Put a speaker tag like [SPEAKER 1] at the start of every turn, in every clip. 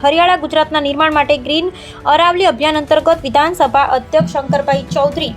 [SPEAKER 1] હરિયાળા ગુજરાતના નિર્માણ માટે ગ્રીન અરાવલી અભિયાન અંતર્ગત વિધાનસભા અધ્યક્ષ શંકરભાઈ ચૌધરી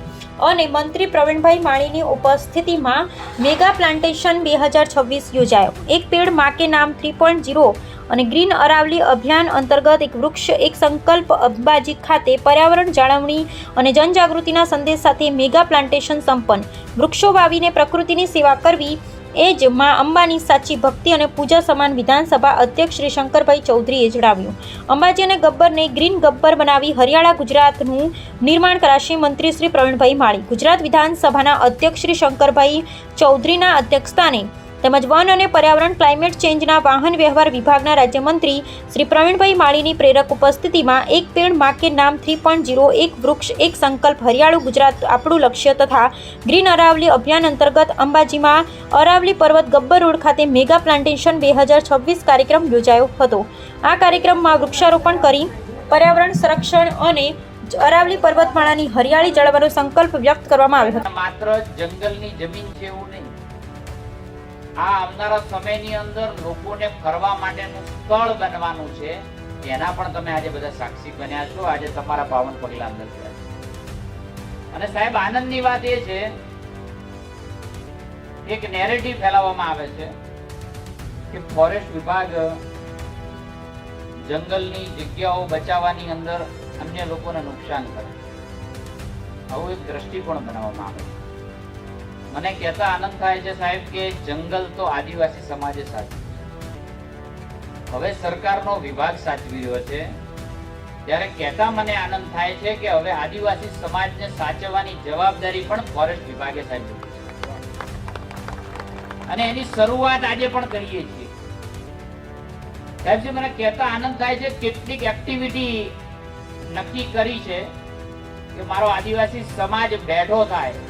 [SPEAKER 1] અને મંત્રી પ્રવીણભાઈ માળીની ઉપસ્થિતિમાં મેગા પ્લાન્ટેશન 2026 યોજાયો। એક પેડ માં કે નામ 3.0 અને ગ્રીન અરાવલી અભિયાન અંતર્ગત એક વૃક્ષ એક સંકલ્પ અંબાજી ખાતે પર્યાવરણ જાળવણી અને જનજાગૃતિના સંદેશ સાથે મેગા પ્લાન્ટેશન સંપન્ન। વૃક્ષો વાવીને પ્રકૃતિની સેવા કરવી એ જ માં અંબાની સાચી ભક્તિ અને પૂજા સમાન વિધાનસભા અધ્યક્ષ શ્રી શંકરભાઈ ચૌધરીએ જણાવ્યું। અંબાજી અને ગબ્બરને ગ્રીન ગબ્બર બનાવી હરિયાળા ગુજરાતનું નિર્માણ કરાશે। મંત્રી શ્રી પ્રવીણભાઈ માળી, ગુજરાત વિધાનસભાના અધ્યક્ષ શ્રી શંકરભાઈ ચૌધરીના અધ્યક્ષસ્થાને તેમજ વન અને પર્યાવરણ ક્લાઇમેટ ચેન્જના વાહન વ્યવહાર વિભાગના રાજ્યમંત્રી શ્રી પ્રવીણભાઈ માળીની પ્રેરક ઉપસ્થિતિમાં એક પેડ માં કે નામ 3.0 એક વૃક્ષ એક સંકલ્પ હરિયાળું ગુજરાત આપણું લક્ષ્ય તથા ગ્રીન અરાવલી અભિયાન અંતર્ગત અંબાજીમાં અરાવલી પર્વત ગબ્બર રોડ ખાતે મેગા પ્લાન્ટેશન 2026 કાર્યક્રમ યોજાયો હતો। આ કાર્યક્રમમાં વૃક્ષારોપણ કરી પર્યાવરણ સંરક્ષણ અને અરાવલી પર્વતમાળાની હરિયાળી જાળવવાનો સંકલ્પ વ્યક્ત કરવામાં આવ્યો હતો।
[SPEAKER 2] માત્ર જંગલની જમીન છે એવું નહીં, આ આવનારા સમયની અંદર લોકોને ફરવા માટેનું સ્થળ બનવાનું છે, એના પણ તમે આજે બધા સાક્ષી બન્યા છો। આજે તમારા પાવન પગલા અંદર થયા અને સાહેબ આનંદની વાત એ છે, એક નેરેટિવ ફેલાવવામાં આવે છે કે ફોરેસ્ટ વિભાગ જંગલની જગ્યાઓ બચાવવાની અંદર અન્ય લોકોને નુકસાન કરે, આવું એક દ્રષ્ટિકોણ બનાવવામાં આવે છે। મને કહેતા આનંદ થાય છે સાહેબ કે જંગલ તો આદિવાસી સમાજે સાચવ્યું, હવે સરકારનો વિભાગ સાચવી રહ્યો છે, ત્યારે કહેતા મને આનંદ થાય છે કે હવે આદિવાસી સમાજને સાચવવાની જવાબદારી પણ ફોરેસ્ટ વિભાગે સાચવી છે અને એની શરૂઆત આજે પણ કરીએ છીએ। સાહેબજી, મને કહેતા આનંદ થાય છે કેટલીક એક્ટિવિટી નક્કી કરી છે કે મારો આદિવાસી સમાજ બેઠો થાય,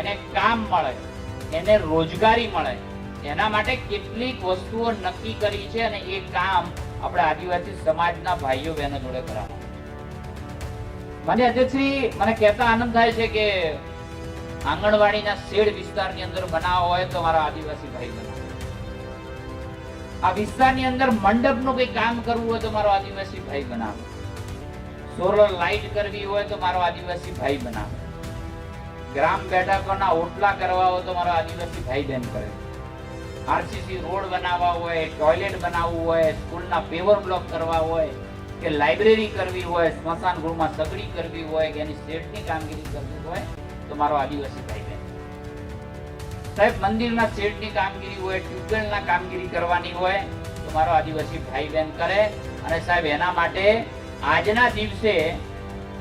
[SPEAKER 2] એને કામ મળે, એને રોજગારી મળે, એના માટે કેટલીક વસ્તુઓ નક્કી કરી છે અને એ કામ આપણે આદિવાસી સમાજના ભાઈઓ બહેનો જોડે કરાવવાનું। મને અધ્યક્ષશ્રી, મને કહેતા આનંદ થાય છે કે આંગણવાડીના શેડ વિસ્તારની અંદર બનાવવા હોય તો મારા આદિવાસી ભાઈ બનાવે, આ વિસ્તારની અંદર મંડપનું કોઈ કામ કરવું હોય તો મારો આદિવાસી ભાઈ બનાવે, સોલર લાઇટ કરવી હોય તો મારો આદિવાસી ભાઈ બનાવે, ગ્રામ બેઠકોના ઓટલા કરવા હોય તો મારો આદિવાસી ભાઈ બહેન કરે, આરસીસી રોડ બનાવવા હોય, ટોયલેટ બનાવવું હોય, સ્કૂલના પેવર બ્લોક કરવા હોય કે લાઇબ્રેરી કરવી હોય, સ્મશાન ગૃહમાં સગડી કરવી હોય કે એની શેડની કામગીરી કરવી હોય તો મારો આદિવાસી ભાઈ બહેન સાહેબ, મંદિરના શેડની કામગીરી હોય, ટ્યુબવેલના કામગીરી કરવાની હોય તો મારો આદિવાસી ભાઈ બહેન કરે। અને સાહેબ એના માટે આજના દિવસે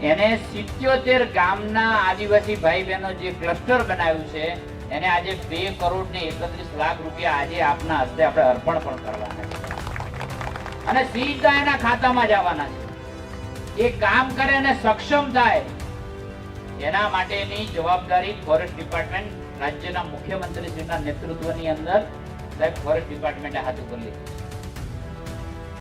[SPEAKER 2] એને 77 ગામના આદિવાસી ભાઈ બહેનો જે ક્લસ્ટર બનાવ્યું છે એને આજે 2 કરોડ ને 31 લાખ રૂપિયા આજે આપના હસ્તે આપણે અર્પણ પણ કરવાના છે અને સીધા એના ખાતામાં જવાના છે। એ કામ કરે અને સક્ષમ થાય એના માટેની જવાબદારી ફોરેસ્ટ ડિપાર્ટમેન્ટ રાજ્યના મુખ્યમંત્રીશ્રીના નેતૃત્વની અંદર સાહેબ ફોરેસ્ટ ડિપાર્ટમેન્ટે હાથ ઉપર લીધી।